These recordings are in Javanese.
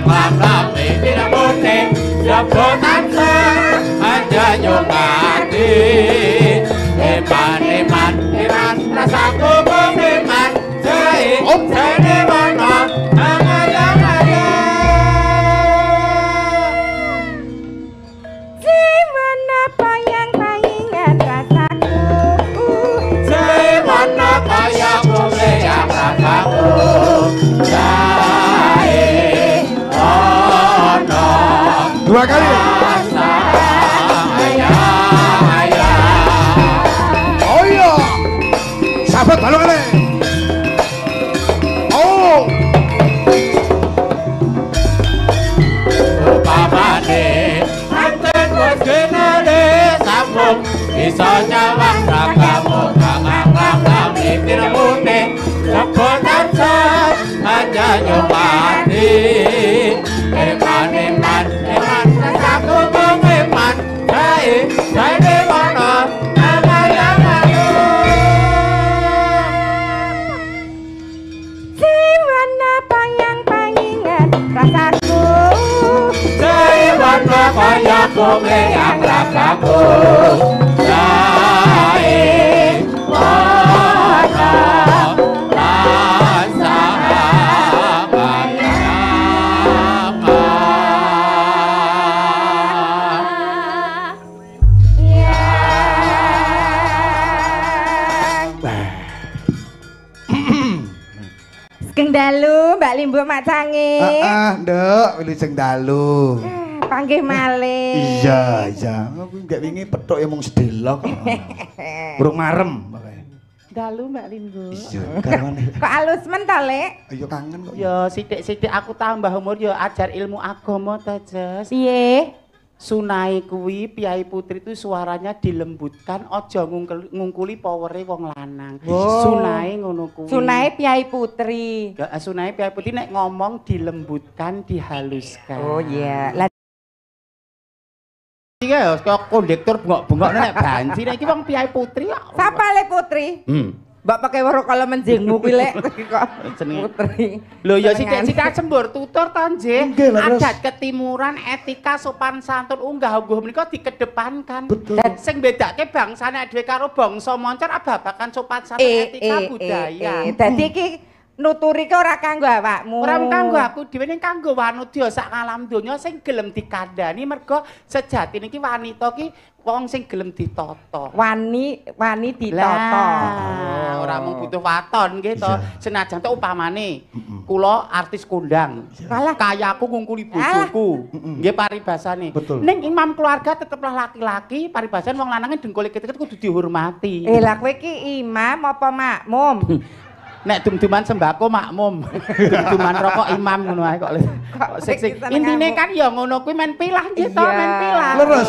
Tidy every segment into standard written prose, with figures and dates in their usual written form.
nglam-nglam tidak putih sebutan aja nyongati iman rasaku beriman saya mana dua kali. Oh iya, sahabat balong kali. Oh, upamane anten wis genane sambung iso nyawang ragamu ngam-ngam mikir mune sebutan aja nyomati iman rasaku mengiman saya di mana Jiwana payang-payangan rasaku Jiwana payang-payangan rasaku Dalu Mbak Limbu Mak Cange. Nduk, wilujeng dalu. Panggih malih. Iya, iya. Aku enggak wingi petuk ya mung sedelok. Burung marem pokoke. Dalu Mbak Limbu. Iya, karwane. Kok alus men to, Lek? Ayo kangen kok. Ya sithik-sithik aku tambah umur ya ajar ilmu agama to, Jas. Piye? Sunai kuwi Piai Putri itu suaranya dilembutkan aja ngungkuli powere wong lanang. Oh. Sunai ngono kuwi. Sunai Piai Putri. Ya, Sunai Piai Putri nek ngomong dilembutkan, dihaluskan. Oh iya. Lah iki ya kok kondektur bengok-bengok nek banci nek iki wong Piai Putri kok. sapa Le Putri? Mbak pakai weruh kala menjingmu kuwi Lek kok Jenenge Putri. Lho ya sithik-sithik sembur tutur to nggih. Nggih, lho, Ros. Adat ketimuran, etika sopan santun unggah-ungguh menika dikedepankan. Betul. Sing bedake bangsane dhewe karo bangsa moncer ababakan sopan santun etika budaya. Dadi iki nuturi ki ora kanggo awakmu. Ora kanggo aku dhewe ning kanggo wanudya sak alam donya sing gelem dikandhani merga sejatine iki wanita ki wong sing gelem ditata. Wani ditata. Lah, ora mung butuh waton nggih to. Senajan to upamane kula artis kondang. Malah Kayaku ngungkuli bojoku. Nggih paribasane. Betul. Ning imam keluarga teteplah laki-laki, paribasane wong lanang dengkule ketek kudu dihormati. lah kowe ki imam apa makmum? Nek dum-duman sembako makmum, dum-duman rokok imam ngono ae kok. Sik intine kan ya ngono kuwi men pilah nggih to, men pilah. Leres.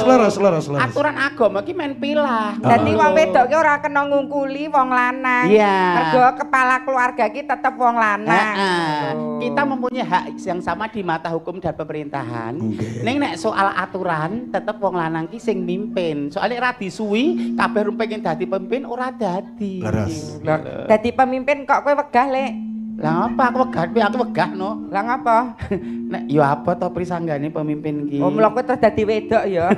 Aturan agama ki men pilah. Dadi wong wedok ki ora kena ngungkuli wong lanang. Iya. Mergo kepala keluarga ki tetep wong lanang. Kita mempunyai hak yang sama di mata hukum dan pemerintahan. Ning nek soal aturan tetep wong lanang ki sing mimpin. Soalnya ra disuwi kabeh pengen dadi pemimpin ora dadi. Leres. Dadi pemimpin kok kowe wegah Lek? Lah apa aku wegah no. Lah ngapa? Nek yo apa to prisanggane pemimpin ki? Oh mula kowe terus dadi wedok ya.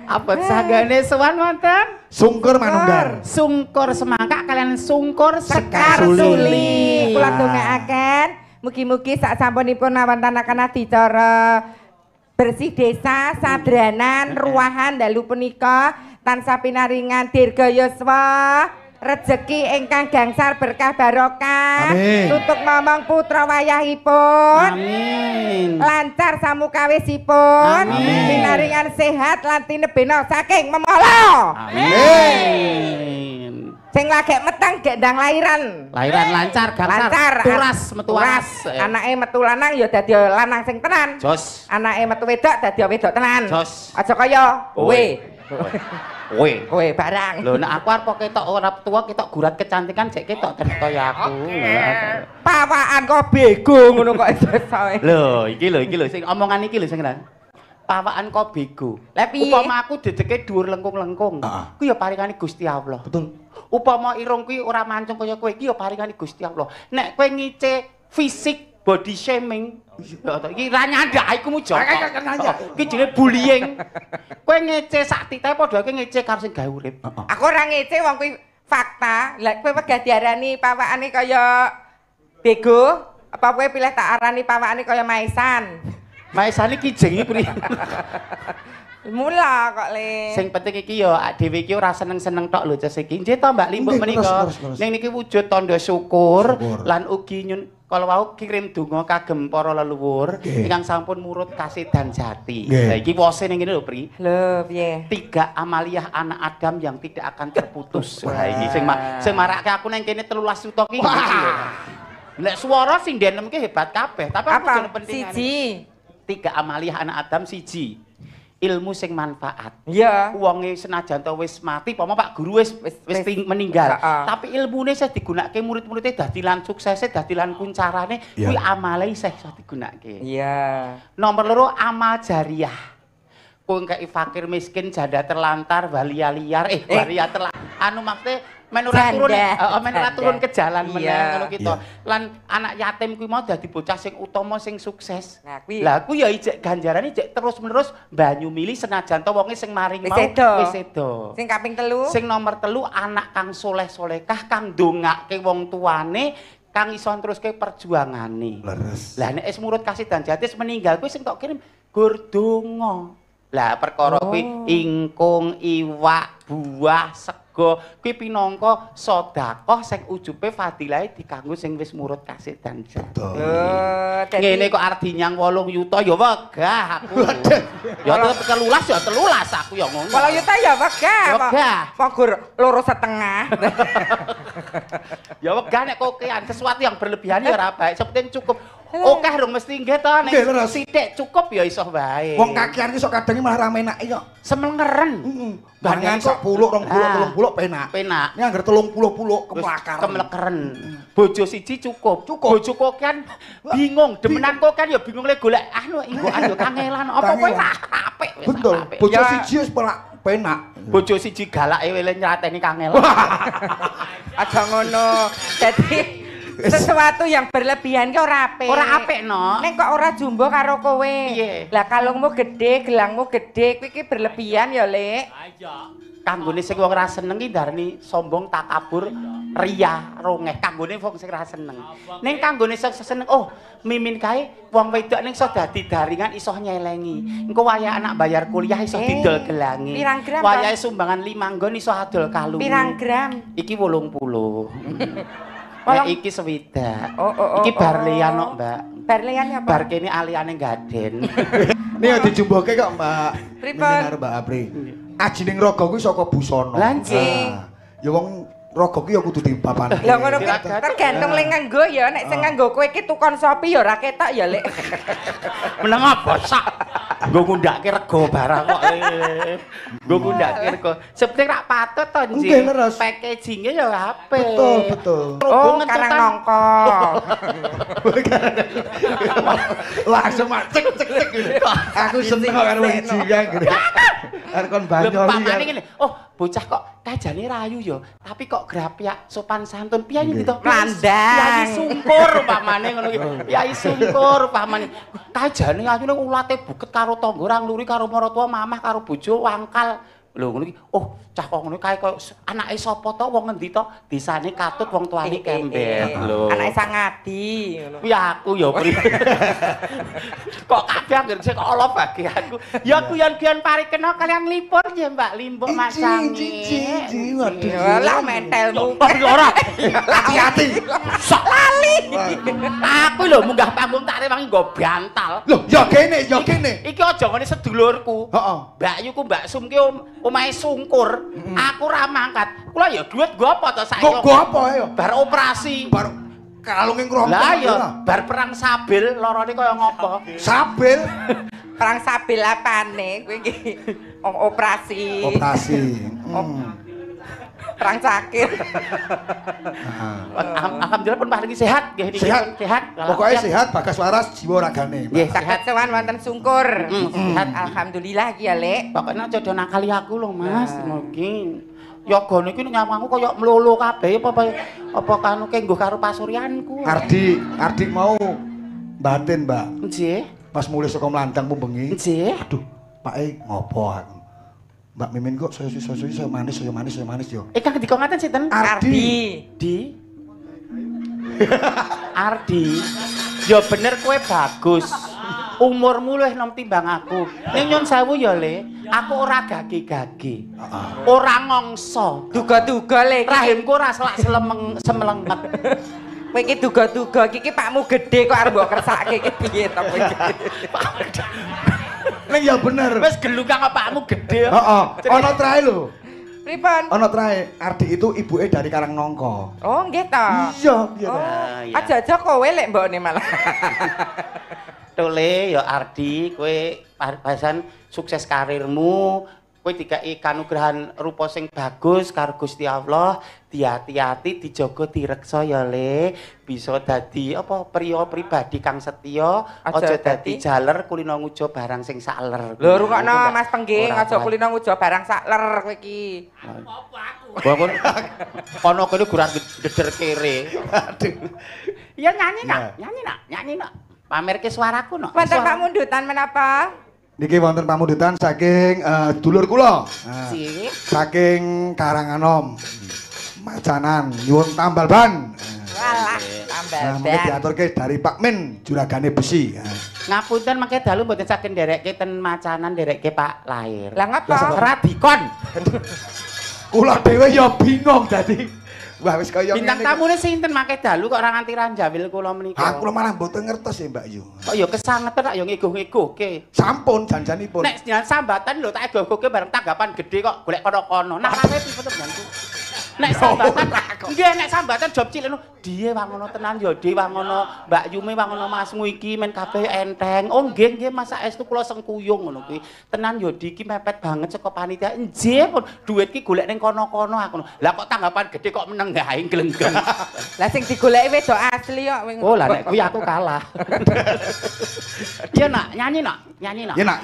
Apa sanggane sowan wonten? Sungkur manunggal. Sungkur semangka kalian sungkur sekar Sekar suli. suli. Kula ndongaaken mugi-mugi sak sampunipun nawantanaken adicara bersih desa, sadranan, ruahan dalu punika tansah pinaringan dirga yuswa, rezeki ingkang gangsal berkah barokah. Amin. Tutuk momong putra wayahipun. Amin. Lancar samukawisipun. Amin. Pinaringan sehat lan tinebena saking memala. Amin. Sing lagi meteng gendang lahiran. Lahiran lancar, gangsal, turas, metu waras. Anake metu lanang ya dadi lanang sing tenan. Jos. Anake metu wedok dadi wedok tenan. Jos. Aja kaya kowe. Kowe. Kowe barang. Lho nek aku arep ketok ora tua ketok gurat kecantikan jek ketok ten kaya aku. Pawakan kok bego ngono kok iso. Lho, iki lho sing omongan iki lho sing nang. Pawakan kok bego. Lah piye? Upama aku dedeke dhuwur lengkung-lengkung. Ku ya paringane Gusti Allah. Betul. Upama irung kuwi ora mancung kaya kowe iki ya paringane Gusti Allah. Nek kowe ngice fisik body shaming. Iki ra nyandak iku Joko. Iki jenenge bullying. Kowe ngece sak titahe padha kowe ngece karo sing gawe urip. Aku ora ngece wong kuwi fakta. Lah kowe wegah diarani pawakane kaya bego, apa kowe pilih tak arani pawakane kaya Maisan? Maisan iki jenenge priye? Mula kok Le. Sing penting iki ya dhewe iki ora seneng-seneng tok lho ces iki. Nggih to Mbak Limbuk menika. Ning niki wujud tandha syukur lan ugi nyun kalau wau kirim donga kagem para leluhur ingkang sampun murut kasidan jati. Lah iki wose ning ngene lho Pri. Lho piye? 3 amaliyah anak Adam yang tidak akan terputus. Lah iki sing marake aku ning kene 13 juta ki. Nek swara sinden ki hebat kabeh, tapi aku jeneng penting. Siji. 3 amaliyah anak Adam siji. Ilmu sing manfaat. Iya. Wonge senajan to wis mati, pomo Pak Guru wis meninggal. Tapi ilmune saya digunakake murid-muridé dadi lan suksese, dadi lan kuncarane kuwi amale isih iso digunakake. Iya. Nomor 2 amal jariah. Kowe engkei fakir miskin, janda terlantar, walia liar, walia anu makte men ora turun ke jalan meneh ngono kita. Lan anak yatim kuwi mau dadi bocah sing utama sing sukses. Lah kuwi ya ijek ganjarane ijek terus-menerus banyu mili senajan to wonge sing maring mau wis sedo. Sing kaping 3. Sing nomor 3 anak kang soleh-solehah kang ndongake wong tuane kang iso teruske perjuangane. Leres. Lah nek wis murut kasidan jati meninggal kuwi sing tok kirim gur donga. Lah perkara kuwi ingkung, iwak, buah, sego kuwi pinangka sedekah sing ujupe fadilahe dikanggo sing wis murut kasidan jati. Ngene kok arep dinyang 8 yuta ya wegah aku. Ya tetep 13 ya 13 aku ya ngono. 8 yuta ya wegah. Wegah. Kok gur 2,5. Ya wegah nek kokean sesuatu yang berlebihan ya ora baik, sepenting cukup. Oke rung mesti nggih to nek sithik cukup ya iso wae. Wong kakean ki sok kadang malah ra menake kok. Semlengeren. Bangan sak 10, 20, 30 penak. Penak. Nek anggere 30 kemlakaran. Kemlekeren. Bojo siji cukup. Bojo kokean bingung, demenan kokean ya bingung le golek anu inggokan ya kangelan apa kowe apik wis. Betul. Bojo siji wis penak. Bojo siji galake wele nyrateni kangelan. Aja ngono. Dadi sesuatu yang berlebihan ki ora apik. Ora apik no. Nek kok ora jumbo karo kowe. Lah kalungmu gede, gelangmu gede, kuwi ki berlebihan ya, Lek. Kanggone sing wong ora seneng ki ndarani sombong, takabur, riya, rongeh. Kanggone wong sing ora seneng. Ning kanggone sing seneng, oh, mimin kae wong wedok ning iso dadi daringan iso nyelengi. Engko wayahe anak bayar kuliah iso didol gelange. Pirang gram? Wayahe sumbangan 5 nggon iso adol kalung. Pirang gram? Iki 80. Nek iki swidak. Iki barlian kok, Mbak. Barlian apa? Bar kene aliyane gaden. Nih ya dijumboke kok, Mbak. Pripun? Mbak Apri. Ajining raga kuwi saka busana. Lah nggih. Ya wong raga kuwi ya kudu dipapane. Lah ngono kuwi tergantung le nganggo ya, nek sing nganggo kowe iki tukon Shopee ya ora ketok ya, Lek. Meneng apa sak? Nggo ngundhake rega barang kok. Nggo ngundhake rega. Sepenting rak patut to, Nji. Packaging-e ya apik. Betul. Oh, karang nongko. Langsung cek. Aku seneng karo iki ya. Arep kon banyoli. Oh, bocah kok kajane rayu ya, tapi kok grapyak sopan santun. Piye iki to? Landang. Piye sungkur upamane ngono iki. Piye sungkur upamane. Kajane ayune ulate buket karo tangga ora ngluri karo maratuwa mamah karo bojo wangkal. Lho ngono iki. Oh, cah kok ngono kae koyo anake sapa to wong ngendi to? Desane Katut wong tuane Kembet. Lho. Anake Sangadi ngono. Kuwi aku ya, Pri. Kok kabeh anggere sik ala bagianku. Ya guyon-guyon parikena kalian lipur ya Mbak Limbuk masangi. Waduh. Lah mentelmu. Ora. Hati-hati. Sok lali. Aku lho munggah panggung tak rewangi nggo bantal. Lho, ya kene. Iki aja ngene sedulurku. Heeh. Mbak Yu ku Mbak Sum ki omahe sungkur. Aku ra mangkat. Kula ya duit nggo apa to saiki? Nggo apa ya? Bar operasi. Bar kalunge ngrompong. Lah ya bar perang sabil lorone kaya ngopo? Sabil? Perang sabil apane kowe iki? Operasi. Perang cakir. Alhamdulillah pun paringi sehat nggih niki. Sehat. Pokoke sehat bagas waras jiwa ragane. Nggih, sehat sowan wonten sungkur. Sehat alhamdulillah iki ya, Lek. Pokoke aja do nakali aku lho, Mas. Mugi yoga niki nyamangku kaya mlolo kabeh apa kanu kenggo karo pasuryanku. Ardi mau Batin, Mbak. Nggih. Pas mulai saka mlandang pembengi. Nggih. Aduh, Pak ngopo aku. Mbak Mimin kok saya manis yo. Kang dikon ngaten sinten? Ardi. Di. Ardi. Ya bener kowe bagus. Umurmu luwih nom timbang aku. Ning nyun sewu ya, Le. Aku ora gage-gage. Ora ngongso. Duga-duga Le. Rahimku ora selak semelenget. Kowe iki duga-duga iki pakmu gedhe kok arep mbok kersake iki piye to kowe. Ning ya bener. Wis gelu kang pakmu gedhe. Heeh. Ana trae lho. Pripun? Ana trae. Ardi itu ibuke dari Karangnangka. Oh, nggih to. Iya, iya. Oh, aja-aja kowe lek mbokne malah. Tole ya Ardi, kowe pasan sukses karirmu. Kowe dikai kanugrahan rupa sing bagus karo Gusti Allah, hati-hati dijaga direksa ya Le. Bisa dadi apa priya pribadi kang setya, aja dadi jaler kulino ngujo barang sing saler. Lho rungokno Mas Pengging, aja kulino ngujo barang sakler kowe iki. Apa aku? Kono kene guran geder kere. Aduh. Ya nyanyi nak. Pamerke suaraku no. Wonten Pak Mundutan menapa? Niki wonten pamundutan saking dulur kula. Saking Karanganom. Macanan nyuwun tambal ban. Walah, tambal Mengke ban. diaturke dari Pak Min juragane besi. Ngapunten mengke dalu mboten saged nderekke ten Macanan nderekke Pak Lahir. Lah ngapa? Radikon. Kula dhewe ya bingung dadi. Wah wis kaya Bintang tamune sinten mangke dalu kok ora nganti ranjawil kula menika. Aku malah mboten ngertos ya Mbak Yu. Kok ya kesangetan tak ya ngeguh-ngeguhke. Sampun janjanipun. Nek jenengan sambatan lho tak egoh-egohke bareng tanggapan gedhe kok golek kono-kono. Nah kare piye jenenganku. Nek sambatan nggih nek sambatan job cilik diye wangono tenan ya de wangono Mbak Yume wangono Masmu iki men kabeh enteng. Oh nggih Mas saestu kula sengkuyung ngono kuwi. Tenan ya di iki mepet banget saka panitia. Nggih pun dhuwit ki golek ning kono-kono aku. Lah kok tanggapan gedhe kok meneng gae glenggeng. Lah sing digoleki wedok asli kok. Oh lah nek kuwi aku kalah. Iya nak, nyanyi nak. Ya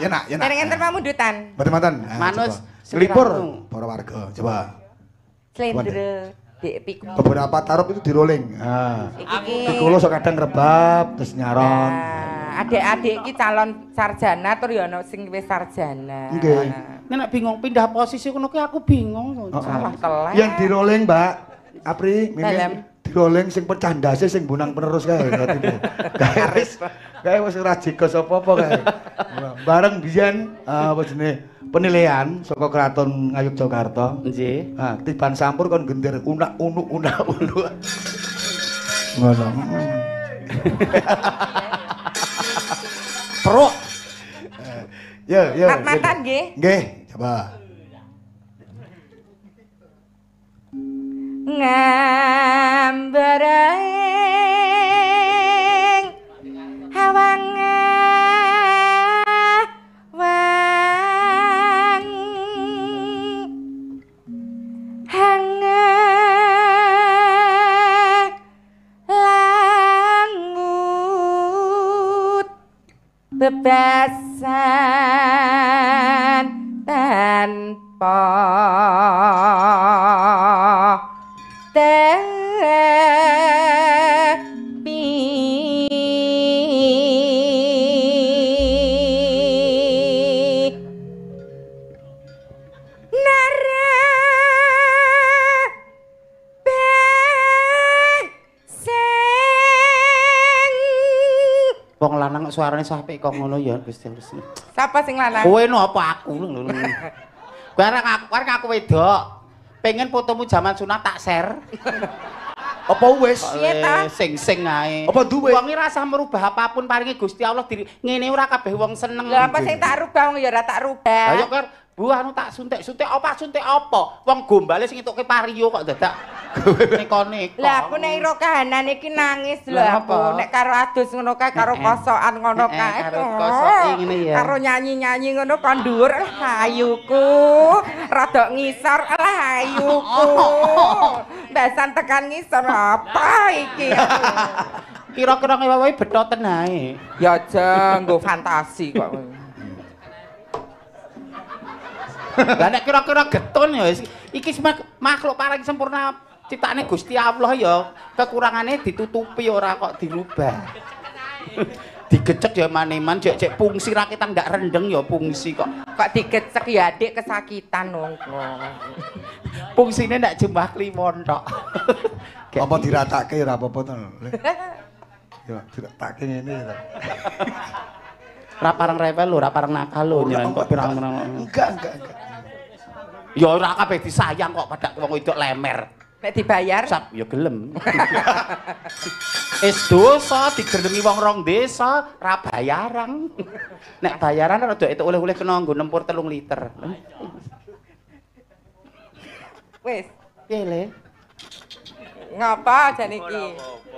nak. Enten Pak Mundutan. Mboten-mboten. Manus Nglipur para warga. Coba. Slendro Dek Piku. Beberapa tarup itu di rolling. Iki Kulo sok kadang rebab terus nyaron. adik-adik iki calon sarjana tur ya ana sing wis sarjana. Nggih. Nek bingung pindah posisi ngono kuwi aku bingung. Salah telat. Yang di rolling, Mbak. Apri, Dalam. Mimin di rolling sing pecah ndase sing bunang penerus kae ngerti. Kae wis ora jegos apa-apa kae. Bareng biyen apa jenenge penilaian saka Kraton Ngayuk Jakarta. Nggih. Nah, tiban sampur kon gender unak-unuk. Ngono. Truk. Ya. Mat-matan nggih. Nggih, coba. Ngambareng hawanga wang hanga langut bebasan tanpa Wong lanang suarane sampe kok ngono ya Gusti Allah. Sapa sing lanang? Kowe no apa aku? Kowe arek aku wedok. Pengen fotomu zaman sunat tak share. Apa wis? Piye ta? Sing ae. Apa duwe? Wong iki rasa merubah apapun paringi Gusti Allah diri. Ngene ora kabeh wong seneng. Lah apa sing tak rubah wong ya ora tak rubah. Ayo kan Bu anu tak suntik apa? Wong gombale sing entuke pario kok dadak neko-neko. Lah aku nek ira kahanan iki nangis lho Lah aku. apa? Nek karo adus ngono kae karo kosokan ngono kae. Karo kosoki ngene ya. Karo nyanyi-nyanyi ngono kon dhuwur ayuku. Rada ngisor lah ayuku. Basan tekan ngisor apa iki? Kira-kira ngewawi bethoten ae. Ya aja nggo fantasi kok. Lah nek kira-kira getun ya iki makhluk paling sempurna ciptaane Gusti Allah ya kekurangane ditutupi ora kok dirubah. Digecek ya maneman cek fungsi rakitan ndak rendeng ya fungsi kok. Kok digecek ya adik kesakitan wong. Fungsine ndak jembah kliwon tok. Apa diratake ora apa-apa to. Ya diratake ngene to. Ora parang rewel lho, ora parang nakal lho nyelan kok pirang-pirang. Enggak. Ya ora kabeh disayang kok padha wong wedok lemer. Nek dibayar Sap ya gelem. Es dosa digerengi wong rong desa ra bayaran. Nek bayaran rada itu oleh-oleh kena nggo nempur 3 liter. wis. Piye le? Ngapa jane iki?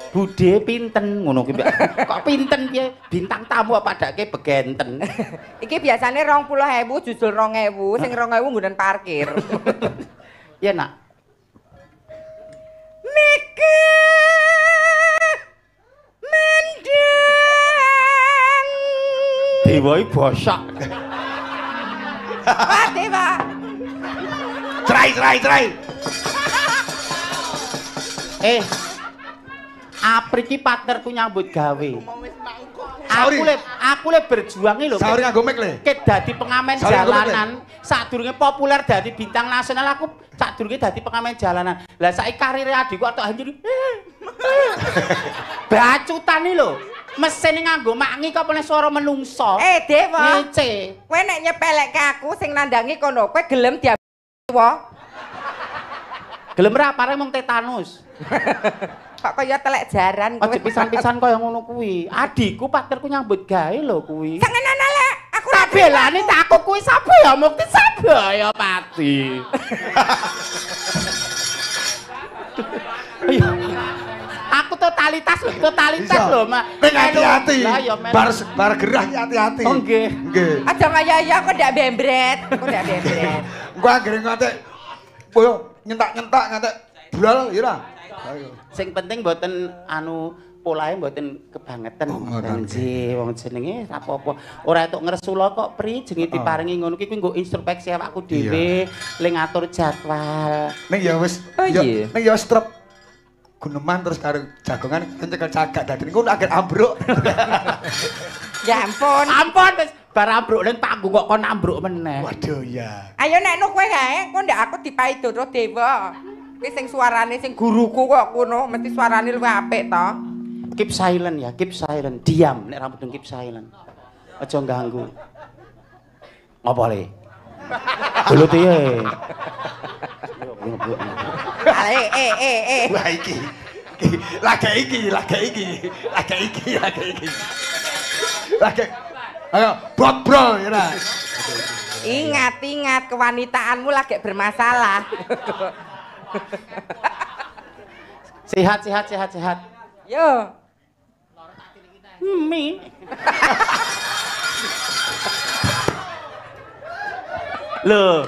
Budhe pinten ngono ki kok pinten piye? Bintang tamu apa padake begenten. Iki biasane 20.000 jujul 2.000, sing 2.000 nggunen parkir. Ya nak. Niki mendang Dewa iki bosok. Pak Dewa. Cerai. Apri ki partnerku nyambut gawe. Sauri. Aku le berjuang iki lho. Sauri nganggo mic le. Ket dadi pengamen Sauri nganggo mic, jalanan, sadurunge populer dadi bintang nasional aku sadurunge dadi pengamen jalanan. Lah saiki karire adikku tok anjir. Bacutan iki lho. Mesin nganggo mangi kok meneh swara menungso. Dewa. Ngece. Kowe nek nyepelekke aku sing nandangi kono, kowe gelem diawa. Gelem ra pareng mung tetanus. Kok kaya telek jaran kowe. Aja pisan-pisan kaya ngono kuwi. Adikku partnerku nyambut gawe lho kuwi. Sengenane lek aku Tak belani tak aku kuwi Sabaya mukti Sabaya pati. Aku totalitas lho, Mak. Ning hati-hati. Lah ya men. Bar gerah hati-hati. Oh nggih. Nggih. aja ngaya-ya kok ndak bembret. Engko anggere ngotek koyo nyentak-nyentak ngotek blal ya ora. Ayo. Sing penting mboten polahe mboten kebangetan. Nggih, wong jenenge ra apa-apa. Ora entuk ngresula kok Pri, jenenge diparingi ngono ki kuwi nggo introspeksi awakku dhewe, le ngatur jadwal. Ning ya wis. iya. Ning ya strep guneman terus karo jagongan kencekel cagak dadi niku akhir ambruk. Ya ampun. Ampun wis bar ambruk ning panggung kok kon ambruk meneh. Waduh ya. Ayo nek kowe gae, kok ndak aku dipaidoro Dewa. Kuwi sing suarane sing guruku kok kono, mesti suarane luwih apik to. Keep silent ya, keep silent. Diam nek rambut keep silent. Aja ganggu. Ngopo le? Dulu piye? Wah iki. Lagi iki. Ayo, bro ya ora. Ingat kewanitaanmu lagi bermasalah. Sehat. Yo. Mi. Lho.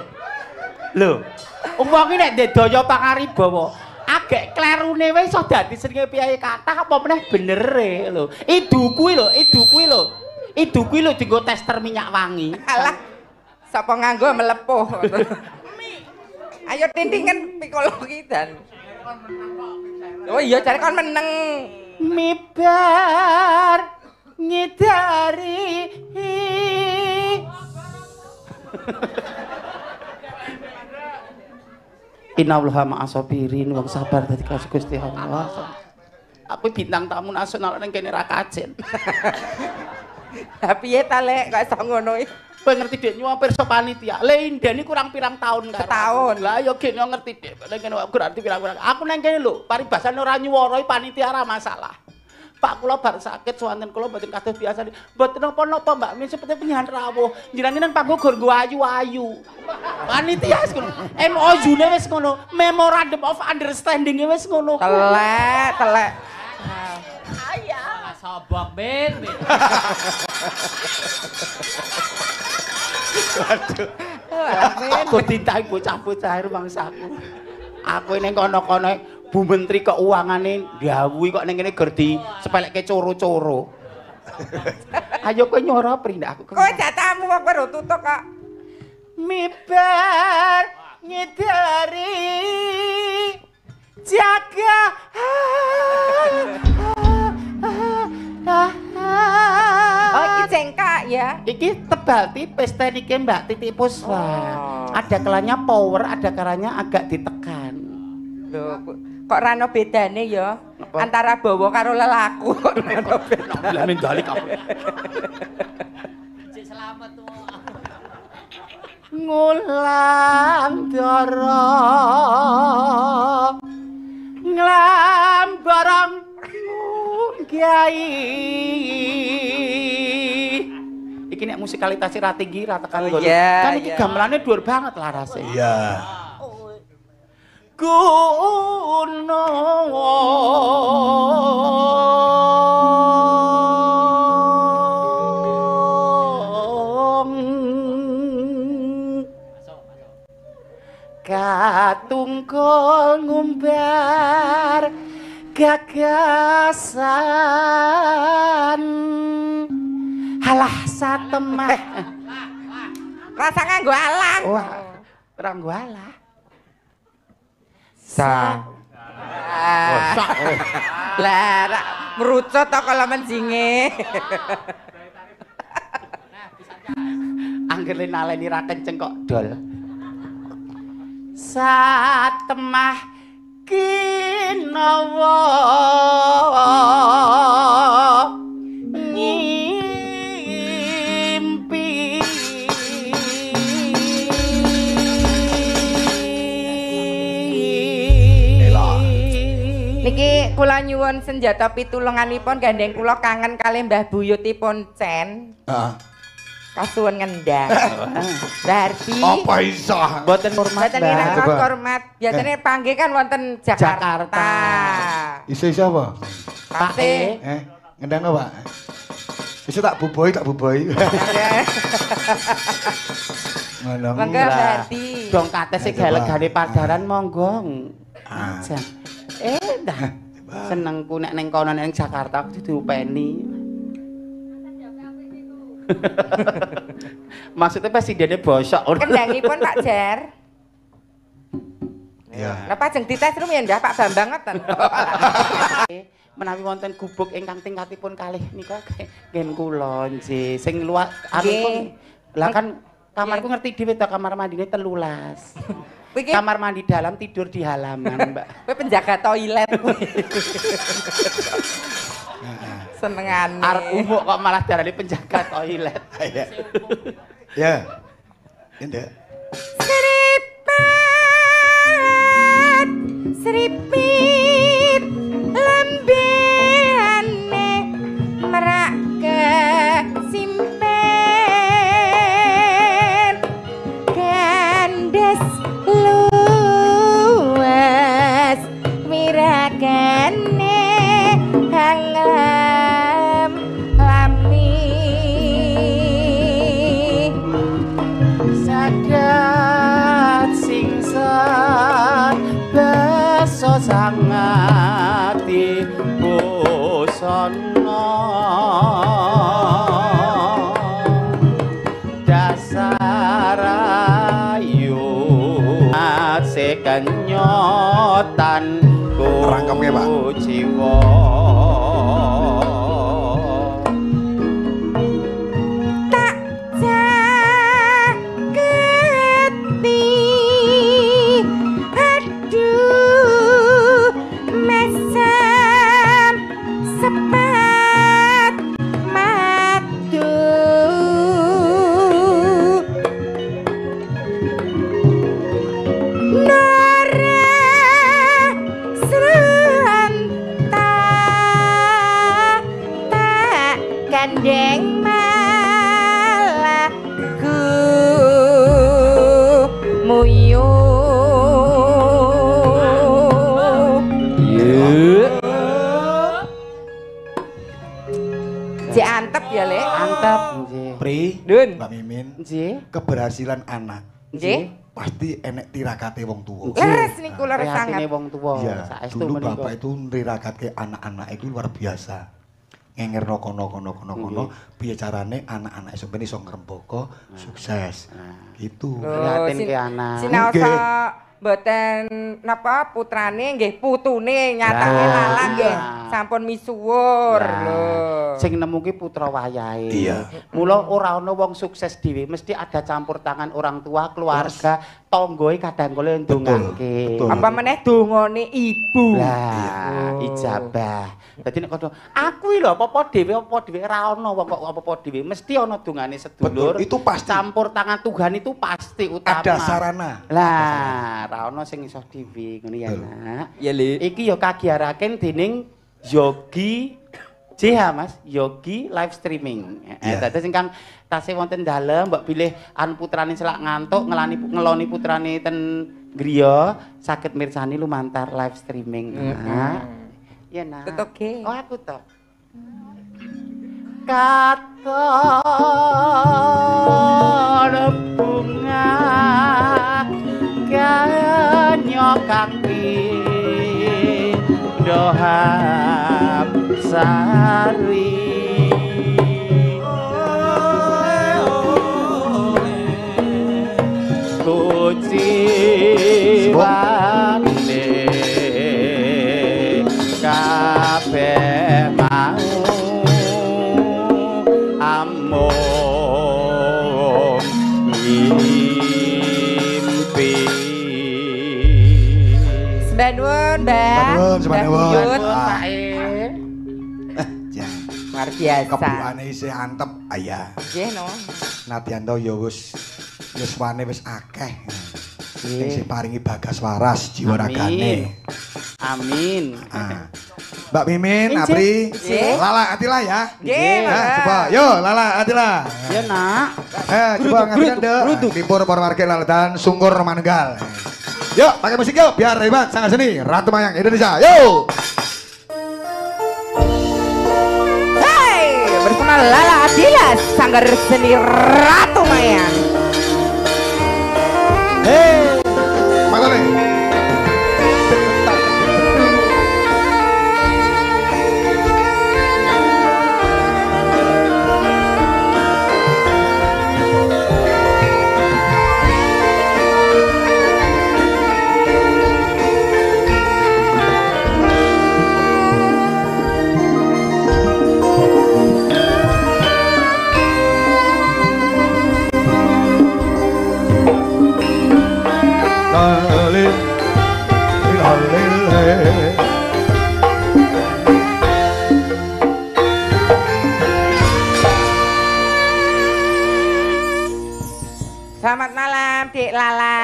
Wong iki nek ndedaya pangaribawa, agek klerune wae iso dadi seringe piye kathah apa meneh benere lho. Idu kuwi lho dienggo tester minyak wangi. Alah. Sapa nganggo melepuh. Ayo tintingan psikologi dan. Oh iya jare kon meneng. Mibar ngidari. Innallaha ma'asabirin, wong sabar dadi kasih Gusti Allah. Aku bintang tamu nasional nang kene ra kajen. Lah piye ta lek kok iso ngono iki? Kowe ngerti Dik nyuwun pirsa panitia. Le indeni kurang pirang tahun kan. Setahun. Lah ya gene ngerti Dik. Nek kene aku ngerti pirang-pirang. Aku nang kene lho, paribasane ora nyuwara panitia ora masalah. Pak kula bar sakit swanten kula mboten kados biasa. Mboten napa-napa Mbak Min seperti penyanyi rawuh. Njenengan nang panggung gur nggo ayu-ayu. Panitia wis ngono. MOU-ne wis ngono. Memorandum of Understanding-e wis ngono. Telek. Ayah. Sobok Min. Aku ditai bocah-bocah rumangsaku. Aku ning kono-kono Bu Menteri Keuvangane gawuhi kok ning kene gerdi sepelekke coro-coro. Ayo kowe nyora Pri ndak aku. Kowe jatahmu kok kowe tutuk kok. Mibar ngidari jaga Iki tebal tipis tekniknya Mbak Titi Puspa. Ada kalanya power, ada kalanya agak ditekan. Loh, kok rano bedane ya? Antara bawa karo lelaku. Rano bedane. Lah mendali kamu. Selamat tuh. Ngulang dara nglambarang Kiai. Iki nek musikalitasnya ra tinggi ra tekan ngono. Kan iki gamelannya dhuwur banget larase. Iya. Gunung katungkol ngumbar gagasan halah satemah Rasa nganggo alang. wah orang gua alah Lah, merucut to kalau menjinge. angger naleni ra kenceng kok dol satemah kinawa ngimpi Niki kula nyuwun senjata pitulunganipun gandeng kula kangen kalih Mbah Buyutipun Cen. Heeh. Kasuwun ngendang. Berarti Apa iso? boten hormat Mboten ireng Coba. hormat. Biasane panggih kan wonten Jakarta. Jakarta. Iso apa? Pak E Ngendang apa? Iso tak buboi. Ngono. Mangga berarti. dong kate sing Coba. galegane padaran monggo Ah. Jan. Dah senengku nek ning kono ning Jakarta kudu diupeni. Maksudnya presidennya bosok. Kendangipun Pak Jar. Iya. Napa jeng dites rumiyin Mbah Pak Bambang ngoten. Menawi wonten gubuk ingkang tingkatipun kalih nika ngen kula nggih. Sing luar Nggih. lah kan kamarku ngerti dhewe to kamar mandine 13. Iki Kamar mandi dalam tidur di halaman, Mbak. kowe penjaga toilet kowe. Senengane. Arep umuk kok malah darane penjaga toilet. Iya. Ya. Ndek. Seripit lembeane merak kesimpen gandes luas miragane hangam lami Sadat singsan beso sangati busana dasarayu sekenyotan Rangkemke, Pak. jiwa tak jaketi aduh mesam sepat madu Nora Sranta tak gandeng malaku muyu Cek antep ya Le antep nggih Pri, Dun. Mbak Mimin, nggih keberhasilan anak Nggih pasti enek tirakate wong tuwa. leres niku leres prihatine sangat wong tuwa Iya, saestu dulu menika. bapak itu nrirakatke anak-anak itu luar biasa. Ngengerno kono piye carane anak-anak iso ben iso ngrembaka sukses. Gitu. Prihatin ke anak. Sinaosa Nggih. mboten napa putrane nggih putune nyatane Lah, lala nggih iya. sampun misuwur lho. Sing nemu ki putra wayahe. Iya. Mula ora ana wong sukses dhewe, mesti ada campur tangan orang tua, keluarga, tanggoe kadang kala ndongake. Betul. Apa meneh dongane ibu. Lah, ijabah. Dadi nek kono aku lho apa-apa dhewe ora ana wong kok apa-apa dhewe, mesti ana dongane sedulur. Betul, itu pasti. Campur tangan Tuhan itu pasti utama. Ada sarana. Lah, ra ono sing iso dhewe ngono ya, Nak. Ya, Le. Iki ya kagiaraken dening Yogi JH Mas, Yogi live streaming. Dadi sing kan tasih wonten dalem mbok pilih an putrane selak ngantuk ngeloni putrane ten griya saged mirsani lumantar live streaming. Nah. Ya Nak. Oke. Oh aku to. Katon bunga kanyo kang dohap sari kuciwane kabeh mau amung mimpi Sebanun, Mbak. Sebanun. Yun, Ah. Pak E. Jan. Luar biasa. Kebuane isih antep ayah. Nggih, no. Nadyan to ya wis yuswane wis akeh. Sing Nggih. paringi bagas waras jiwa Amin. ragane. Amin. Ah. Mbak Mimin, Nggih, Apri, Nggih. Lala Atila ya. Nggih, Ya, Mas. coba. Yo, Lala Atila. Ya Nak. Coba ngasih Anda Lipur Pormarke Laledan Sungkur Manunggal. Yuk, pakai musik yuk biar hebat sang seni Ratu Mayang Indonesia. Yuk. Hai, bersama Lala Adila, Sanggar Seni Ratu Mayang. Hei, mana nih? Selamat malam, Dik Lala.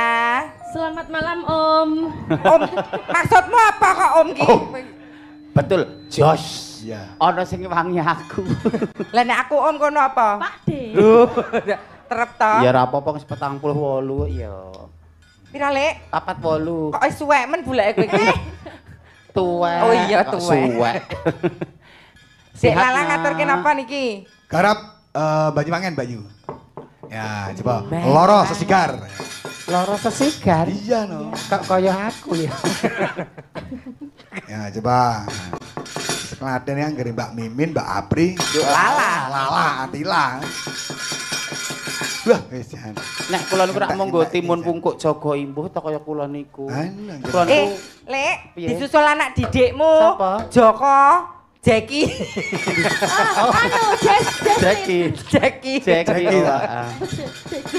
Selamat malam Om. Om, maksudmu apa kok Om ki? Betul, Josh. Iya. Ana sing wangi aku. Lah nek aku Om kono apa? Pak De. Terep to. Ya ora apa-apa wis 48 ya. Pira, Lek? 48. Kok wis suwek men bulake kowe iki? Tuwek. Oh iya, tuwek. Suwek. Dik Lala Nak. ngaturke napa niki? Garap Banyu Mangen Banyu. Ya, coba. Baik. Loro sesigar. Loro sesigar. Iya no. Kok kaya aku ya. Ya, coba. Seklaten yang dari Mbak Mimin, Mbak Apri, Lala. Lala Atila. Wah, wis jan. Nek kula niku rak Entek, monggo entek, timun entek. pungkuk jaga imbuh ta kaya kula niku. Alah, Kula niku Lek, Piye? disusul anak didikmu. Sapa? Joko, Jeki. Anu, Jeki. Jeki. Jeki. Jeki, oh,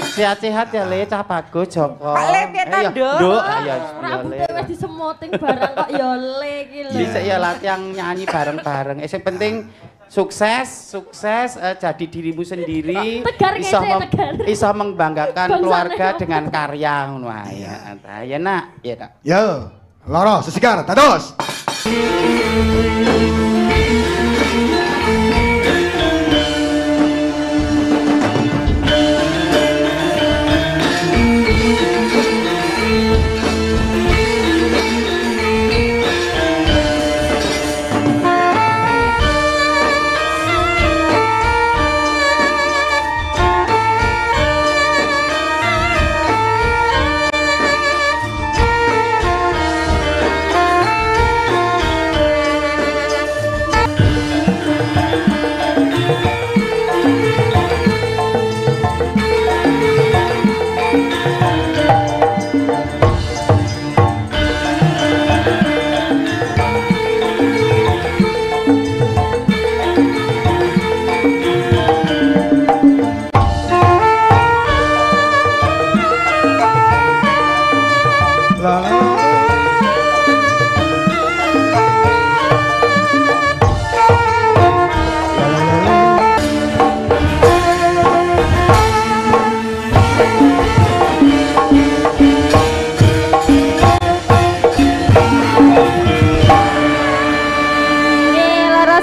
Sehat-sehat ya Le, cah bagus Joko. Pak Le, piye ta, Eh, ya, Nduk? Nduk, ayo rambutnya wis disemoting barang kok ya le iki lho. Dhisik ya latihan nyanyi bareng-bareng. Sing penting sukses, jadi dirimu sendiri. Tegar iso ngece, tegar. iso membanggakan Bangsane keluarga apa? dengan karya ngono ae. Ya Nak, ya Nak. Yo, loro sesigar, tados.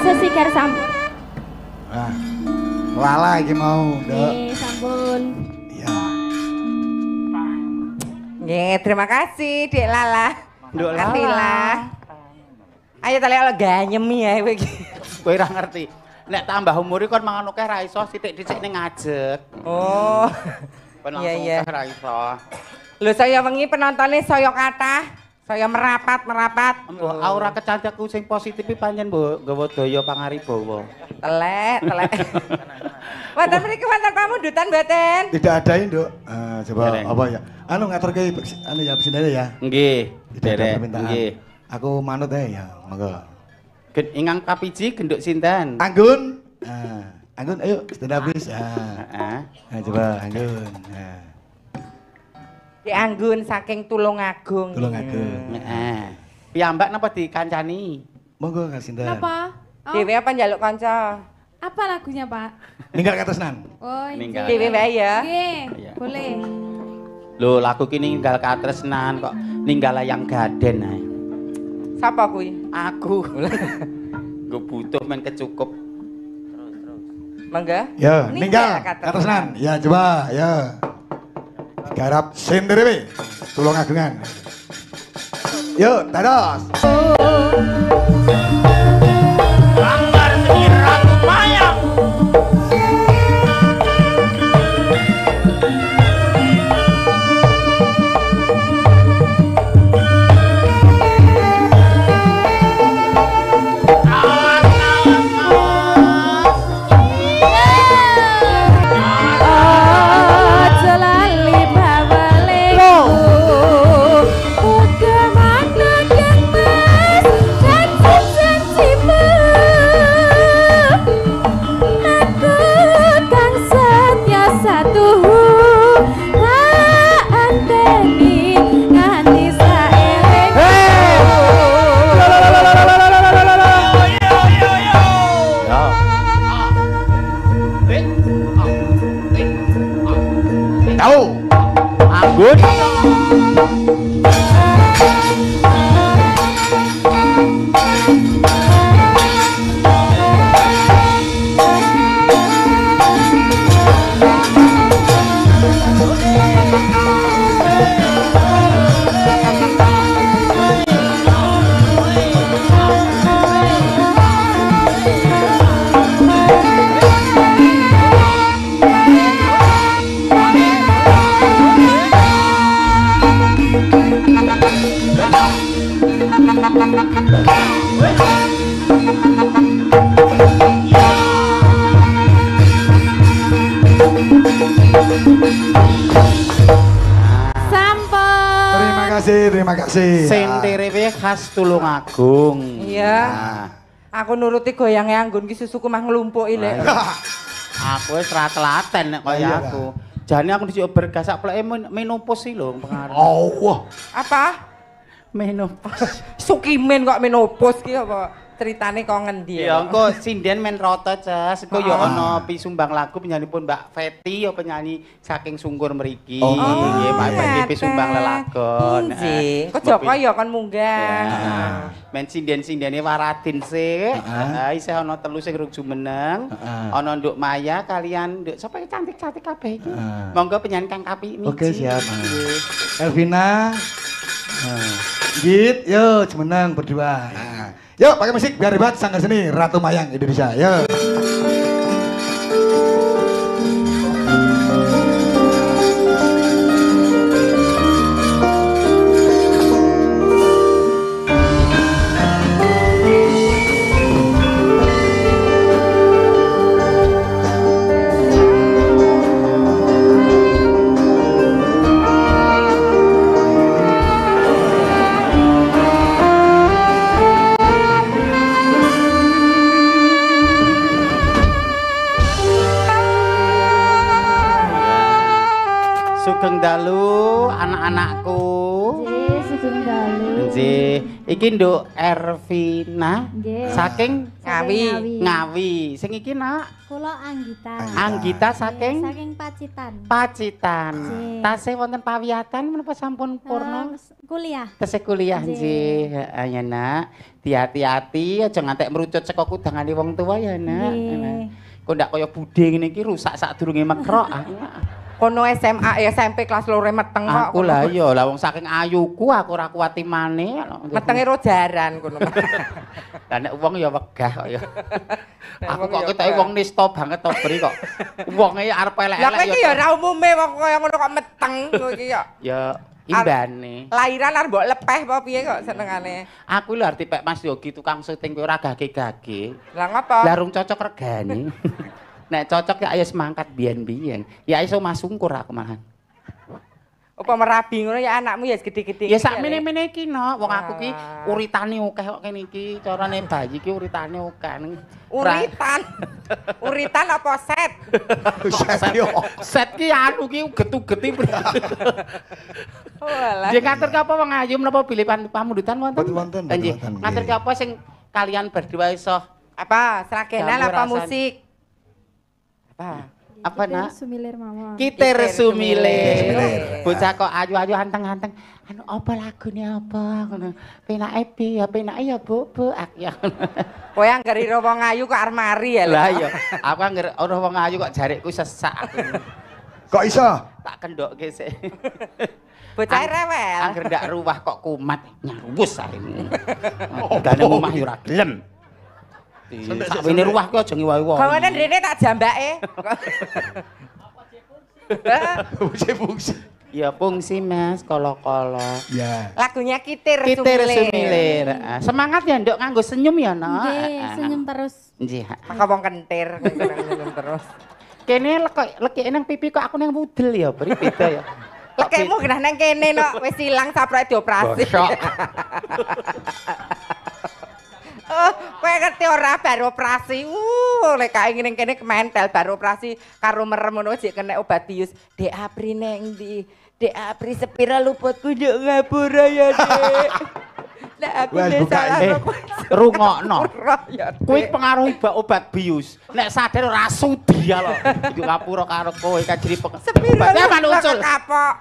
sesi gar sampun. Nah. Lala iki mau, Nduk. Nggih, sampun. Iya. Nggih, terima kasih Dek Lala. Nduk Katila. Ayo tali ala ganyemi ya kowe iki. Kowe ora ngerti. Nek tambah umur kon mangan akeh ra iso sithik-sithik ning ngajek. Oh. Kon Iya, langsung iya. akeh ra iso. Lho saya wengi penontonnya saya kathah. Saya merapat. Aura kecantikku sing positif iki pancen mbok nggawa daya pangaribawa. Telek. Wonten mriki wonten pamundutan mboten? Tidak ada ini, Nduk. Coba Dereng. apa ya? Anu ngatur ke anu ya sini ya. Nggih, Tidak ada derek. permintaan. Nggih. Aku manut ya, monggo. Ingang kapiji genduk sinten? Anggun. Anggun ayo stand up please. Heeh. Coba Anggun. Di Anggun saking Tulungagung. Tulungagung. Heeh. Piyambak napa dikancani? Monggo Kak Sinten. Kenapa? Oh, Dewe apa njaluk kanca? apa lagunya, Pak? Ninggal ke atasnan. Oh, Ninggal. Dewe wae ya. Nggih, Iya. boleh. Lho, lagu ki ninggal katresnan kok ninggal layang gaden ae. Sapa kuwi? Aku. Gue butuh men kecukup. Mangga? Ya, Ninggal ninggal ke ke atasnan. Ya coba, ya. Garap senderewe. Tulungagungan. Yuk, dados. Langgar seni Ratu Mayang. Aja lali bawalengku. Uga mana kang mas janji-janjimu. Aku kang setia satu tak anteni nganti saelengku. Tahu. Anggun. Sampun. Terima kasih. Senterewe khas Tulungagung. Iya. Nah, Aku nuruti goyange Anggun ki susuku mah nglumpuki lek. aku wis ra telaten nek kaya Iya, aku. Jane aku dhisik bergas sak pleke menopause sih lho pengaruh. Oh, wah. Apa? Menopause. Sukimen kok menopause ki apa? Ceritane kok ngendi? Ya engko sinden men roto Ces. Engko ya Ah. ana pisumbang lagu penyanipun Mbak Feti ya penyanyi saking Sungkur mriki. Oh, Nggih, Pak Feti ngeten. pisumbang lelagon. Nggih. Kok Joko ya kon munggah. Ya. Men sinden-sindene Waradin sik. Heeh. Isih ana telu sing rung jumeneng. Heeh. Ana Nduk Maya kalian Nduk sapa iki cantik-cantik kabeh iki. Heeh. Monggo penyanyi Kang Kapi miji. Oke, siap. Nggih. Elvina. Git, yuk menang berdua. Yuk pakai musik biar hebat sanggar seni Ratu Mayang Indonesia. Yuk. Sugeng dalu anak-anakku. Nggih, sugeng dalu. Nggih, iki Nduk Ervina Nggih. saking Ngawi. Ngawi. Sing iki Nak Kula Anggita. Anggita saking Saking Pacitan. Pacitan. Nggih. Tasih wonten pawiyatan menapa sampun purna? Kuliah. Tesih kuliah nggih. Heeh ya Nak. Hati-hati aja ngantek merucut saka kudangane wong tua ya Nak. Nggih. Kok ndak kaya budhe ngene iki rusak sadurunge mekrok. Kono SMA SMP kelas 2 meteng kok. Aku lah iya, lah wong saking ayuku aku ora kuat imane. Metenge rojaran kono. Lah nek wong ya wegah kok ya. Aku kok ketoke wong nista banget to Bri kok. Wonge arep elek-elek ya. Lah iki ya ora umume wong kaya ngono kok meteng iki ya. Ya imbane. Lahiran arep mbok lepeh apa piye kok senengane. Aku lho arep Pak Mas Yogi tukang syuting kowe ora gage-gage. Lah ngapa? Lah rung cocok regane. Nek cocok ya ayo semangkat biyen-biyen. Ya iso masungkur aku malahan. Apa merabi ngono ya anakmu ya gede-gede. Ya sak mene-mene iki no, wong aku ki uritane akeh kok kene iki. Carane bayi ki uritane akeh. Uritan. Uritan apa set? Set ki anu ki getu-geti. Oh alah. Dia ngatur ke apa wong ayu menapa pilih pamundutan wonten? Wonten. Nggih. Ngatur ke apa sing kalian berdua iso Apa seragenan Jambu apa rasan. musik? Apa nak? Sumilir mawon. Kiter Sumilir. Sumilir. Bocah kok ayu-ayu anteng-anteng. Anu apa lagune apa ngono. Penake piye ya penake ya bobo ak ya. Kowe anggar ira wong ayu kok armari ya. Lah iya, aku anggar ora wong ayu kok jarikku sesak aku. Kok iso? Tak kendokke sik. Bocah rewel. Angger ndak ruwah kok kumat nyarwus arene. Dane omah yo ora gelem. Sakwene ruwah ku aja ngiwahi-wahi. Gawane rene tak jambake. Fungsi. Ya fungsi Mas, kolo-kolo. Ya. Lagunya Kitir Kiter Sumilir. Sumilir. Semangat ya Nduk nganggo senyum ya Nak. Nggih, senyum terus. Nggih. Maka wong kentir senyum terus. Kene lekek nang pipi kok aku nang wudel ya, beri beda ya. Lekekmu genah nang kene no, wis ilang saproke dioperasi. Oh, kowe ngerti ora baru operasi. Lek kae ngene kene kementel baru operasi karo merem ngono jek kena obat bius. Dek Apri neng ndi? Dek Apri sepira luputku nduk ngapura ya, Dek. Nek aku Wes, wis buka, salah Rungokno. ya. Kuwi pengaruh obat bius. Nek sadar ora sudi ya lho. Iku ngapura karo kowe kan jadi Sepira obatnya mana usul? kapok.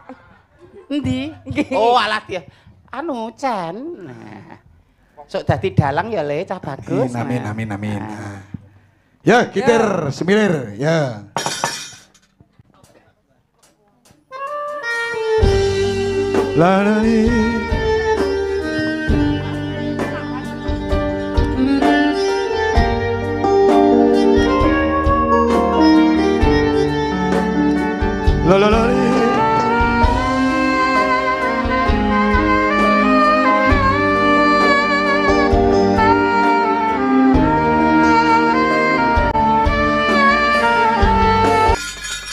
Endi? Nggih. Oh, alat ya. Anu, Cen. Nah. Sok dadi dalang ya Le, cah bagus. Amin, Nah. amin, amin. Ya, Kiter Sumilir, ya. La la li. La la la li.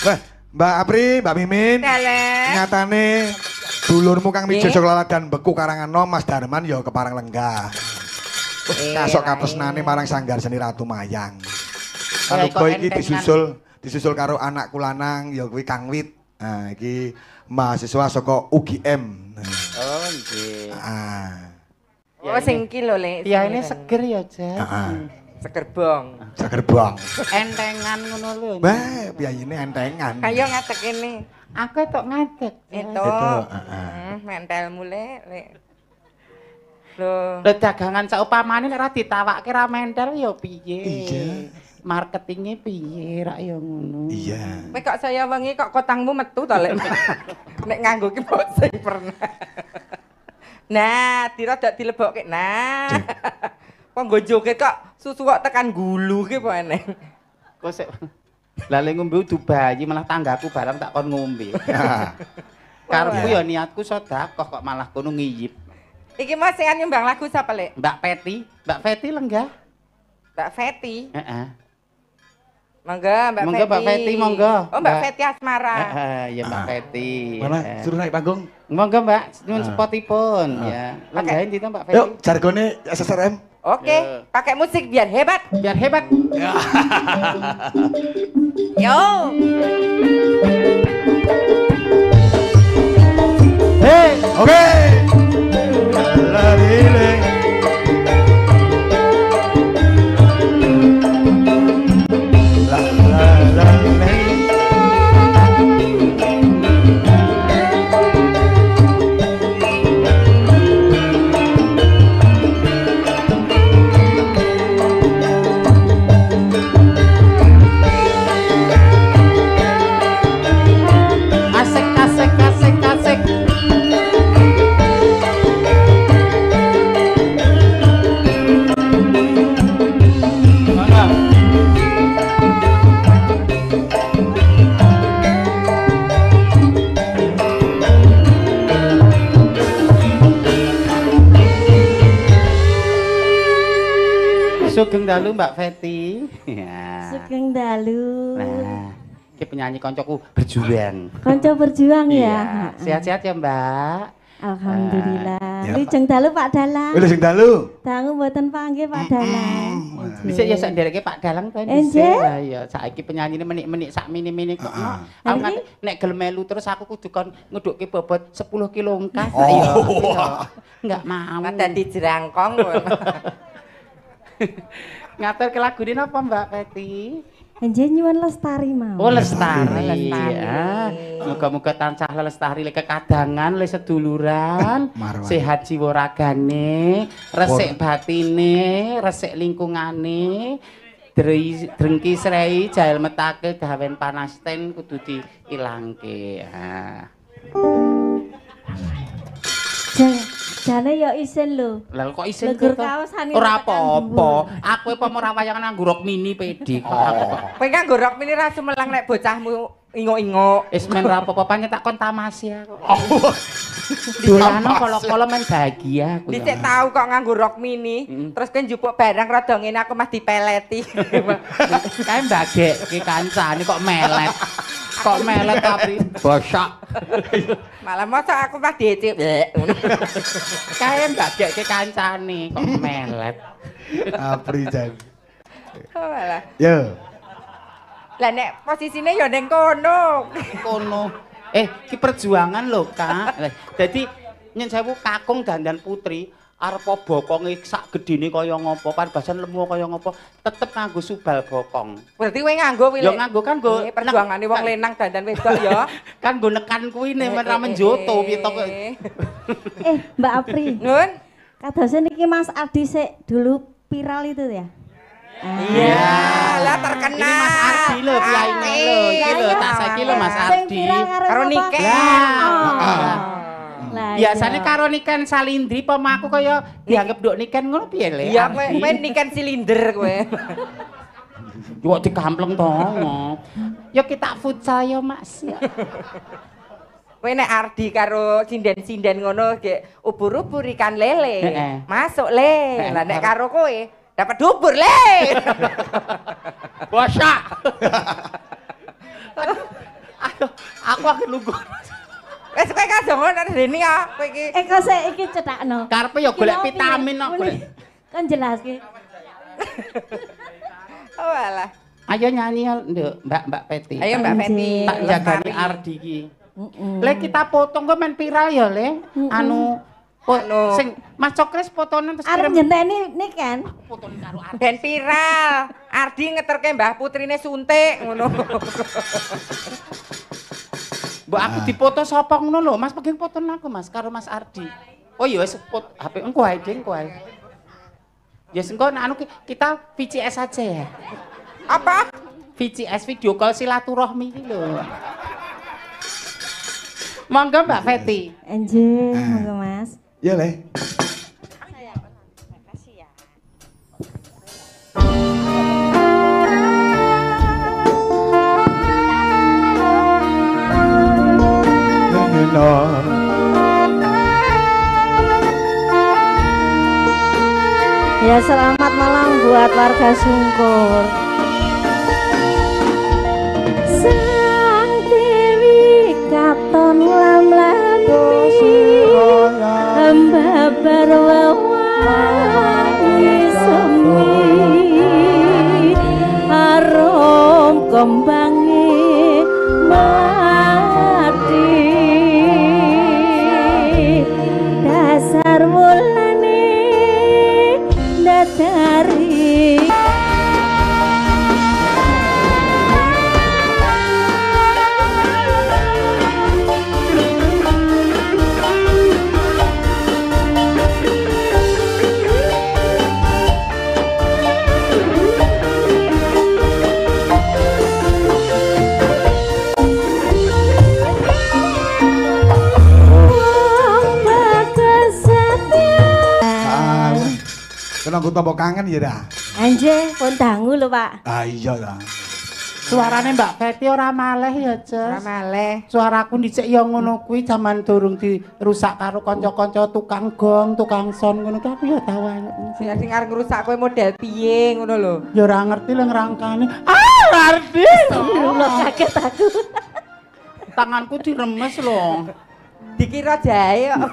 Wah, Mbak Apri, Mbak Mimin, Dalek. nyatane dulurmu Kang Mijo Nggih. Soklala dan Beku Karangano Mas Darman ya keparang lenggah. Kasok katresnane marang Sanggar Seni Ratu Mayang. Kayak Anuga kok iki entengan. disusul karo anakku lanang ya kuwi Kang Wit. Nah, iki mahasiswa saka UGM. Oh, nggih. Ah, Oh sing iki lho, Le. Ya ini seger ya, Cen. heeh. seger bong. Seger bang. Entengan ngono lho. Mbah, piyayine entengan. Kayo ngatek ini. Aku tok ngadeg. Itu. Itu, Mentelmu Le. Loh. Lho dagangan saupamane nek ora ditawakke ra mentel ya piye? Iya. Marketingnya piye rak ya ngono. Iya. Kowe kok saya wengi kok kotangmu metu to Lek. Nek nganggo ki mbok sing pernah. Nah, dirodok dilebokke. Nah. Kok nggo joget kok susu kok tekan gulu ki apa eneng. Kok sik lah le ngombe udu bayi malah tanggaku barang tak kon ngombe. Karepku ya niatku sedekah kok malah kono ngiyip. Iki Mas sing nyumbang lagu sapa Lek? Mbak Peti lenggah. Mbak Feti. Heeh. Monggo Mbak Monggo, Feti. Mbak Feti, monggo. Oh Mbak Feti Asmara. Heeh, ya Mbak Peti. Mana suruh naik panggung? Monggo Mbak, nyuwun spotipun ya. Lenggahin di Mbak Peti. Yuk, jargone SSRM. Oke, Ya. pakai musik biar hebat. Biar hebat. Yo. Oke. dalu Mbak Feti. Ya. Sugeng dalu. Nah, iki penyanyi koncoku berjuang. Kanca berjuang ya. Iya. Sehat-sehat ya, Mbak. Alhamdulillah. Ya, Lujeng dalu Pak Dalang. Wis sing dalu. Dangu mboten panggih Pak Dalang. Bisa ya sak ndereke Pak Dalang to Enje. Lah ya saiki penyanyine menik-menik sak mini-mini kok. Aku kan nek gelem melu terus aku kudu kon ngedukke bobot 10 kilo engkas. Ayo. Enggak mau. Dadi jerangkong kowe. Ngatur ke lagune napa Mbak Peti? Enje nyuwun lestari mau. Oh lestari. Lestari. Ya. Muga-muga tansah lestari le kekadangan le seduluran, Marwan. sehat jiwa ragane, resik batine, resik lingkungane. Drengki srei jael metake gawen panasten kudu diilangke. Ah. Jane ya isin lho. Lah kok isin Legur to? kaosane Ora tekan apa-apa. Aku apa ora wayangan nganggo rok mini pedi kok aku kok. Kowe kan gorok mini ra sumelang nek bocahmu ingok-ingok. Wis men ora apa-apa pancen tak kon tamasya kok. Dolano kala-kala men bahagia aku. Dhisik tahu kok nganggo rok mini, terus kowe njupuk barang rada ngene aku mah dipeleti. Kae mbagekke kancane kok melet. Kok melet tapi bosok. Malah masa aku mah dicip. Kae mbagekke kancane kok melet. Apri jan. Oh malah. Yo. Lah nek posisine ya ning kono. Kono. Ki perjuangan lho, Kak. Dadi nyen sewu kakung dandan putri arep bokonge sak gedene kaya ngopo, paribasan lemu kaya ngopo, tetep nganggo subal bokong. Berarti kowe nganggo kuwi. Ya nganggo kan nggo perjuangane wong lenang dandan wedok ya. Kan nggo nekan kuwi nek men ra menjoto piye to kok. Mbak Apri. Nun. Kadose niki Mas Ardi sik dulu viral itu ya. Iya, lah terkenal. Ini Mas Ardi lho piyaine lho, iki lho tak saiki lho Mas Ardi. Karo Niken. Biasane karo Niken Salindri pemaku kaya dianggep nduk Niken ngono piye le? Iya kowe Niken silinder kowe. Yo dikampleng to. Yo kita futsal yo Mas. Kowe nek Ardi karo sinden-sinden ngono ge ubur-ubur ikan lele. Masuk le. Lah nek karo kowe dapat dubur le. Bosak. Aduh, aku akan nunggu. Wes kowe kadang ngono rene ya kowe iki. Kok sik iki cetakno. Karepe ya golek vitamin kok golek. Kan jelaske. Oh alah. Ayo nyanyi nduk Mbak Peti. Ayo Mbak Peti. Tak jagani Ardi iki. Le kita potong kok men viral ya le. Anu sing Mas Cokres fotonan terus arep nyenteni Niken. fotonan karo Ardi. Ben viral. Ardi ngeterke Mbah Putrine suntik ngono. Mbak aku dipoto sapa ngono lho, Mas pengen foton aku Mas karo Mas Ardi. Oh iya wis HP engko ae ding engko ae. Ya engko anu kita VCS aja ya. Apa? VCS video call silaturahmi iki lho. Monggo Mbak Feti. Enje, monggo Mas. Ya le. Ya selamat malam buat warga Sungkur. Sang Dewi katon lam-lambi embabar wawangi semi arom kembangi mati dasar wulane datari Kena aku tambah kangen ya dah. Anje pun dangu lho Pak. Ah iya dah. Suarane Mbak Feti ora maleh ya, Ces. Ora maleh. Suaraku dhisik ya ngono kuwi jaman durung dirusak karo kanca-kanca tukang gong, tukang son ngono kuwi aku ya tau ae. Sing arep ngrusak kowe model piye ngono lho. Ya ora ngerti lho ngrangkane. Ngerti. Astagfirullah kaget aku. Tanganku diremes lho. Dikira jahe kok.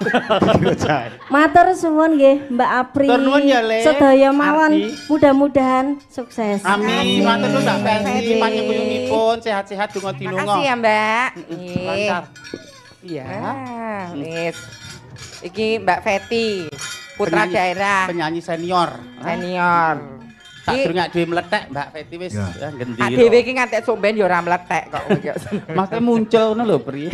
Matur suwun nggih Mbak Apri. Matur nuwun ya, Le. Sedaya mawon Ardi. mudah-mudahan sukses. Amin. Matur nuwun Mbak Feti, Feti. panjenenganipun sehat-sehat donga dinonga. Makasih ya, Mbak. Lancar. Iya. Wis. Iki Mbak Feti, putra Penyanyi- daerah Penyanyi senior. senior. Tak Iki durung dhewe meletek Mbak Feti wis Ya. gendhi. Ak dhewe iki ngantek somben ya ora meletek kok. Maksudnya muncul ngono lho, Pri.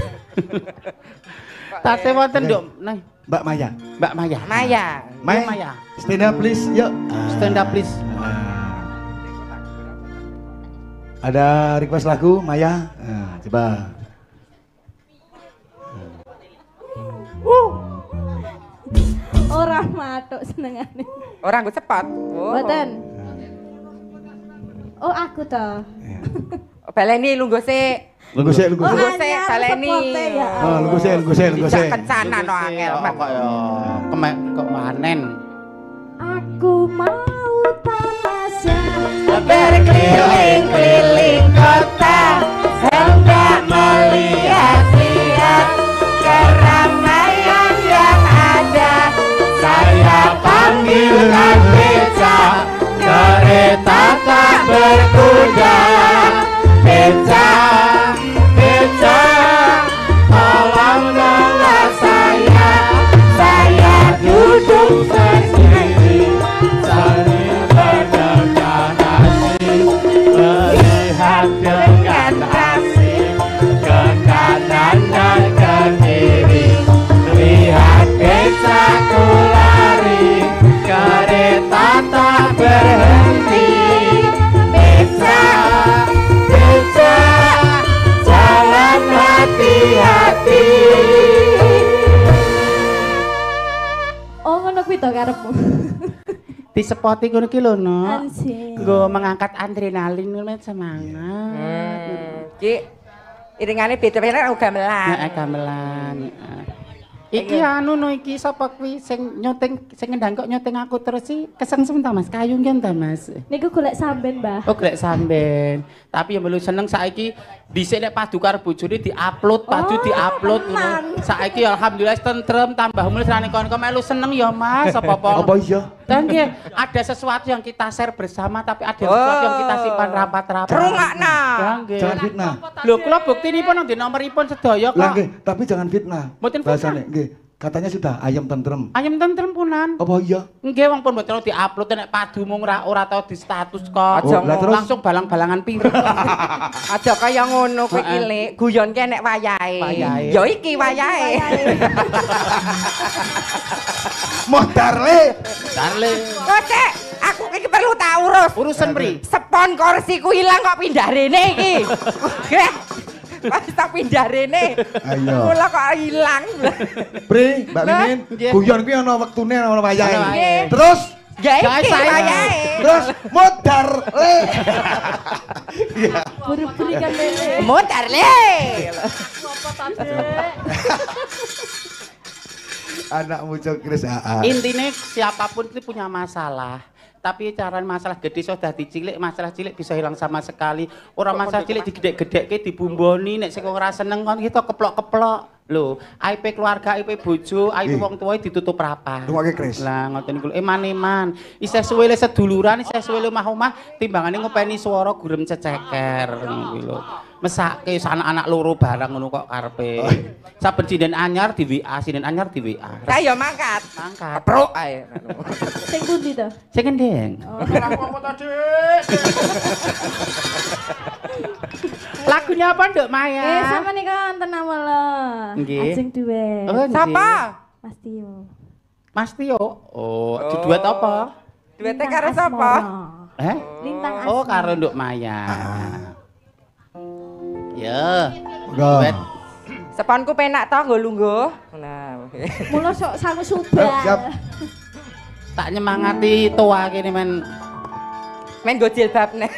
Tate wonten nduk nah Mbak Maya. Mbak Maya. Maya. Maya. Maya. Stand up please. Yuk. Stand up please. Ada request lagu Maya? Coba. Ora matuk senengane. Orang gue cepat. Oh. Mboten. Oh aku toh. Baleni lungguh sik. Lungguh sik, lungguh Oh, sik. Lungguh sik anyar baleni. sepote ya. Oh, lungguh sik, lungguh sik, lungguh sik. Dijak kencana no angel. Kok ya kemanen. Aku mau tamasya Berkeliling-keliling kota hendak melihat-lihat keramaian yang ada. Saya panggilkan beca, kereta tak berkuda. Beca, beca, tolonglah saya duduk sendiri sambil mendengar hati, melihat dengan asik ke kanan dan ke kiri. Lihat becaku lari, kereta tak berhenti. Beca, beca, jalan hati-hati. Oh ngono kuwi to karepmu. Disepoti ngono ki lho, No. Anjir. Nggo mengangkat adrenalin ngono semangat. Ki iringane beda-beda aku gamelan. Nek gamelan. Iki anu no iki sapa kuwi sing nyuting sing ngendang kok nyuting aku terus sih kesengsem ta Mas kayu nggen ta Mas. Niku golek samben, Mbah. Oh golek samben. Tapi yang melu seneng saiki dhisik nek padu karo bojone diupload, padu Oh, diupload ngono. tenan. Saiki alhamdulillah tentrem tambah mulus rane kon melu seneng ya Mas apa-apa. Apa iya? Dan nggih, ada sesuatu yang kita share bersama tapi ada sesuatu yang kita simpan rapat-rapat. Rungokna. Ya, nggih. Jangan fitnah. Lho kula buktinipun nang di nomoripun sedaya Lah kok. nggih, tapi jangan fitnah. Mboten fitnah. Bahasane nggih. Katanya sudah ayam tentrem. Ayam tentrem punan. Apa iya? Nggih wong pun mboten diupload nek padu mung ora tau di status kok. Aja lah terus? Langsung balang-balangan pirang. Aja kaya ngono kowe Heeh. iki Lek, guyonke nek wayahe. Wayahe. Ya iki wayahe. Modar le. Darle. Kok cek, aku iki perlu tak urus. Urusan pri. Spon kursiku ilang kok pindah rene iki. Nggih. Pas tak pindah rene. Ayo. Kula kok ilang. Pri, Mbak Lah, Mimin, nggih. guyon kuwi ana wektune ana wayahe. Ana wayahe. Terus Ya Guys, iki saya- wayahe. terus modar le. Iya. Buru-buru kan lele. Mutar le. Apa ta, Dek? Anakmu cokres AA. Intine siapapun itu punya masalah. Tapi cara masalah gede sudah dicilik, masalah cilik bisa hilang sama sekali. Orang masalah cilik digedek-gedekke dibumboni nek sing ora seneng kon kita keplok-keplok. Lho, aib keluarga, aib bojo, aib Nggih. wong tuwa ditutup rapat. Rungokke, Kris. Lah ngoten niku eman-eman. Isih suwe le seduluran, isih suwe le omah-omah timbangane ngopeni swara gurem ceceker ngono kuwi lho. Mesake anak-anak loro barang ngono kok karepe. Saben sinden anyar di WA, sinden anyar di WA. Saya mangkat. Mangkat. Kepruk ae. Sing pundi to? Sing kendeng. Lagunya apa Nduk Maya? Sama nih kan tenang malah. Nggih. Ajeng duwe. Oh, nggih. Siapa? Mas Tio. Mas Tio. Oh, duet apa? Duete karo sapa? Eh? Lintang Asmara. Oh, karo Nduk Maya. Ya. Monggo. Duet. Seponku penak toh nggo lungguh. Nah. Mula sok sangu subah. Siap. Tak nyemangati toa kene men. Men nggo jilbab nih.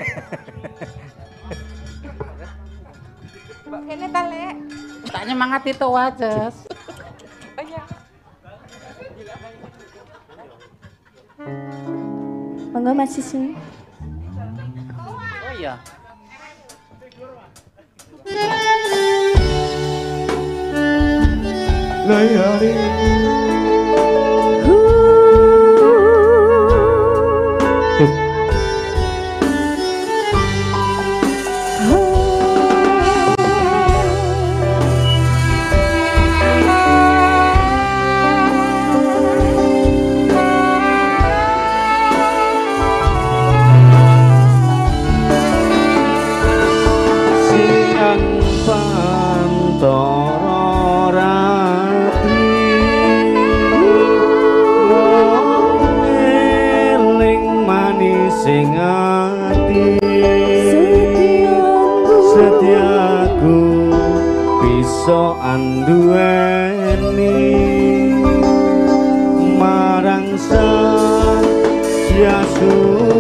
Mbok kene ta, Lek? Tak nyemangati to wajes. Oh iya. Monggo Mas Sisu. Oh iya. Layari sing ati setiaku bisa anduweni marang sang Yesus.